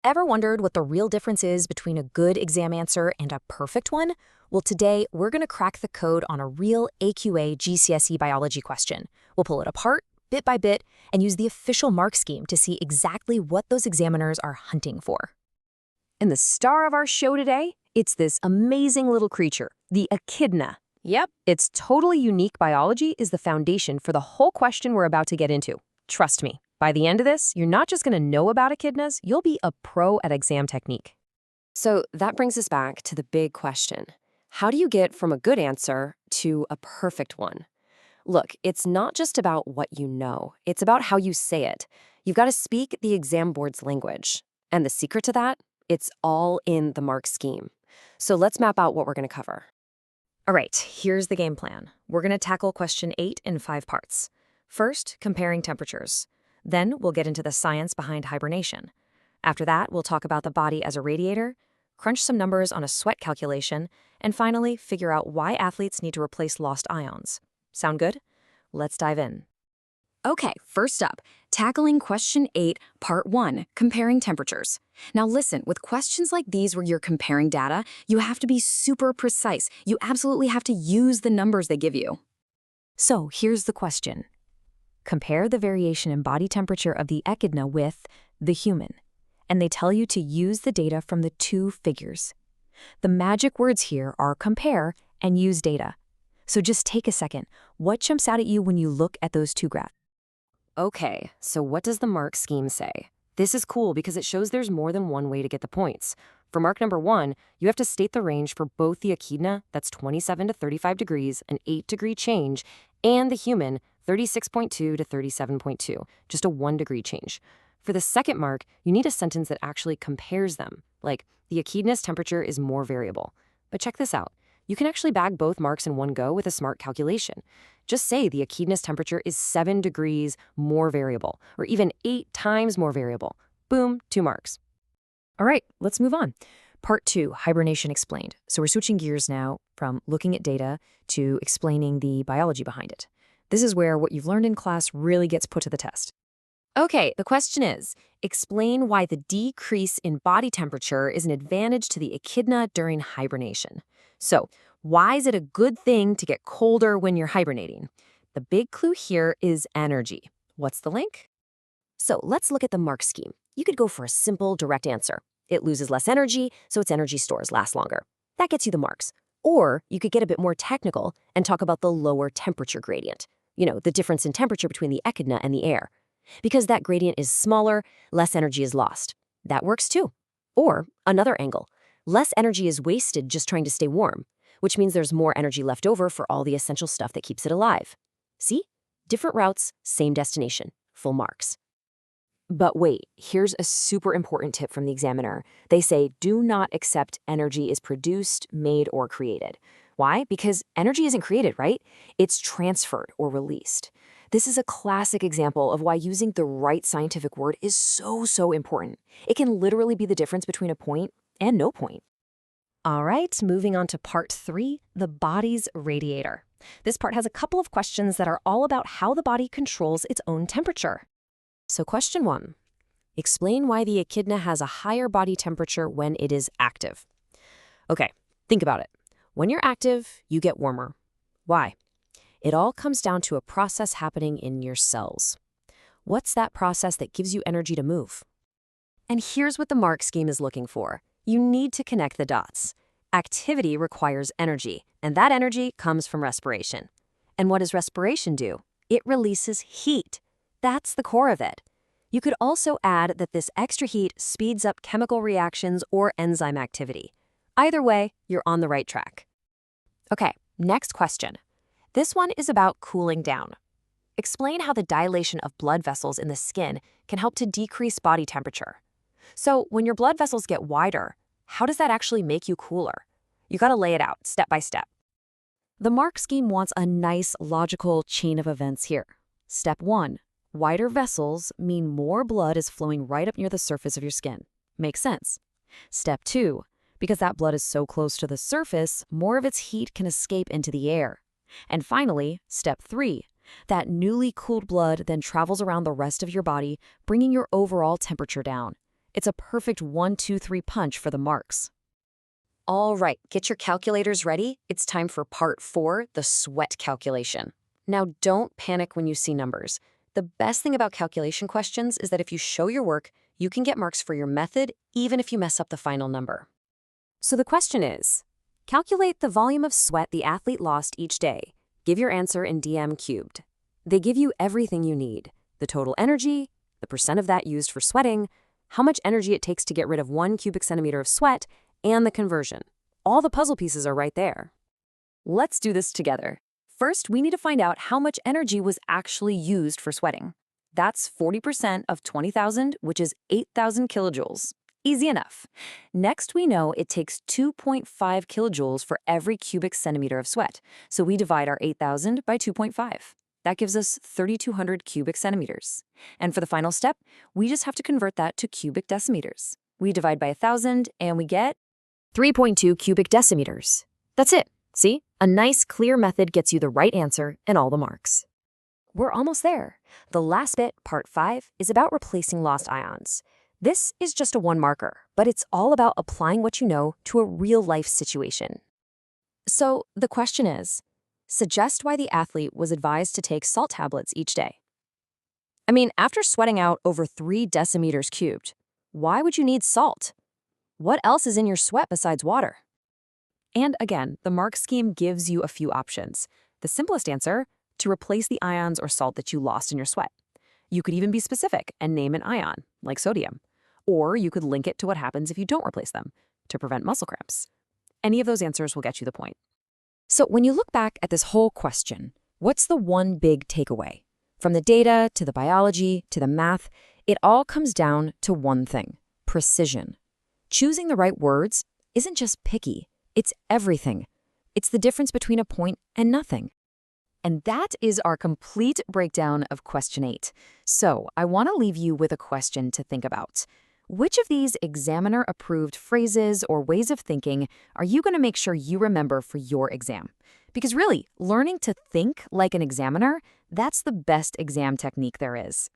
Ever wondered what the real difference is between a good exam answer and a perfect one? Well, today we're going to crack the code on a real AQA GCSE Biology question. We'll pull it apart, bit by bit, and use the official mark scheme to see exactly what those examiners are hunting for. And the star of our show today, it's this amazing little creature, the echidna. Yep, its totally unique biology is the foundation for the whole question we're about to get into. Trust me, by the end of this, you're not just going to know about echidnas, you'll be a pro at exam technique. So that brings us back to the big question. How do you get from a good answer to a perfect one? Look, it's not just about what you know. It's about how you say it. You've got to speak the exam board's language. And the secret to that? It's all in the mark scheme. So let's map out what we're going to cover. All right, here's the game plan. We're going to tackle question 8 in 5 parts. First, comparing temperatures. Then we'll get into the science behind hibernation. After that, we'll talk about the body as a radiator, crunch some numbers on a sweat calculation, and finally figure out why athletes need to replace lost ions. Sound good? Let's dive in. Okay, first up, tackling question 8, part 1, comparing temperatures. Now listen, with questions like these where you're comparing data, you have to be super precise. You absolutely have to use the numbers they give you. So here's the question. Compare the variation in body temperature of the echidna with the human. And they tell you to use the data from the 2 figures. The magic words here are compare and use data. So just take a second. What jumps out at you when you look at those 2 graphs? Okay, so what does the mark scheme say? This is cool because it shows there's more than one way to get the points. For mark number 1, you have to state the range for both the echidna, that's 27 to 35 degrees, an 8-degree change, and the human, 36.2 to 37.2, just a 1-degree change. For the second mark, you need a sentence that actually compares them, like, the echidna's temperature is more variable. But check this out. You can actually bag both marks in one go with a smart calculation. Just say the echidna's temperature is 7 degrees more variable, or even 8 times more variable. Boom, 2 marks. All right, let's move on. Part 2, hibernation explained. So we're switching gears now from looking at data to explaining the biology behind it. This is where what you've learned in class really gets put to the test. Okay, the question is, explain why the decrease in body temperature is an advantage to the echidna during hibernation. So, why is it a good thing to get colder when you're hibernating? The big clue here is energy. What's the link? So, let's look at the mark scheme. You could go for a simple, direct answer. It loses less energy, so its energy stores last longer. That gets you the marks. Or you could get a bit more technical and talk about the lower temperature gradient. You know, the difference in temperature between the echidna and the air. Because that gradient is smaller, less energy is lost. That works too. Or another angle. Less energy is wasted just trying to stay warm, which means there's more energy left over for all the essential stuff that keeps it alive. See? Different routes, same destination. Full marks. But wait, here's a super important tip from the examiner. They say, do not accept energy is produced, made, or created. Why? Because energy isn't created, right? It's transferred or released. This is a classic example of why using the right scientific word is so important. It can literally be the difference between a point and no point. All right, moving on to part 3, the body's radiator. This part has a couple of questions that are all about how the body controls its own temperature. So question 1, explain why the echidna has a higher body temperature when it is active. Okay, think about it. When you're active, you get warmer. Why? It all comes down to a process happening in your cells. What's that process that gives you energy to move? And here's what the mark scheme is looking for. You need to connect the dots. Activity requires energy, and that energy comes from respiration. And what does respiration do? It releases heat. That's the core of it. You could also add that this extra heat speeds up chemical reactions or enzyme activity. Either way, you're on the right track. Okay, next question. This one is about cooling down. Explain how the dilation of blood vessels in the skin can help to decrease body temperature. So when your blood vessels get wider, how does that actually make you cooler? You gotta lay it out step by step. The mark scheme wants a nice logical chain of events here. Step 1, wider vessels mean more blood is flowing right up near the surface of your skin. Makes sense. Step 2, because that blood is so close to the surface, more of its heat can escape into the air. And finally, step 3, that newly cooled blood then travels around the rest of your body, bringing your overall temperature down. It's a perfect 1-2-3 punch for the marks. All right, get your calculators ready. It's time for part 4, the sweat calculation. Now, don't panic when you see numbers. The best thing about calculation questions is that if you show your work, you can get marks for your method, even if you mess up the final number. So the question is, calculate the volume of sweat the athlete lost each day. Give your answer in dm cubed. They give you everything you need: the total energy, the percent of that used for sweating, how much energy it takes to get rid of 1 cubic centimeter of sweat, and the conversion. All the puzzle pieces are right there. Let's do this together. First, we need to find out how much energy was actually used for sweating. That's 40% of 20,000, which is 8,000 kilojoules. Easy enough. Next, we know it takes 2.5 kilojoules for every cubic centimeter of sweat, so we divide our 8,000 by 2.5. That gives us 3,200 cubic centimeters. And for the final step, we just have to convert that to cubic decimeters. We divide by 1,000, and we get 3.2 cubic decimeters. That's it. See? A nice, clear method gets you the right answer and all the marks. We're almost there. The last bit, part 5, is about replacing lost ions. This is just a 1-marker, but it's all about applying what you know to a real-life situation. So the question is, suggest why the athlete was advised to take salt tablets each day. I mean, after sweating out over 3 decimeters cubed, why would you need salt? What else is in your sweat besides water? And again, the mark scheme gives you a few options. The simplest answer, to replace the ions or salt that you lost in your sweat. You could even be specific and name an ion, like sodium. Or you could link it to what happens if you don't replace them, to prevent muscle cramps. Any of those answers will get you the point. So when you look back at this whole question, what's the one big takeaway? From the data to the biology to the math, it all comes down to one thing: precision. Choosing the right words isn't just picky, it's everything. It's the difference between a point and nothing. And that is our complete breakdown of question 8. So I want to leave you with a question to think about. Which of these examiner-approved phrases or ways of thinking are you going to make sure you remember for your exam? Because really, learning to think like an examiner, that's the best exam technique there is.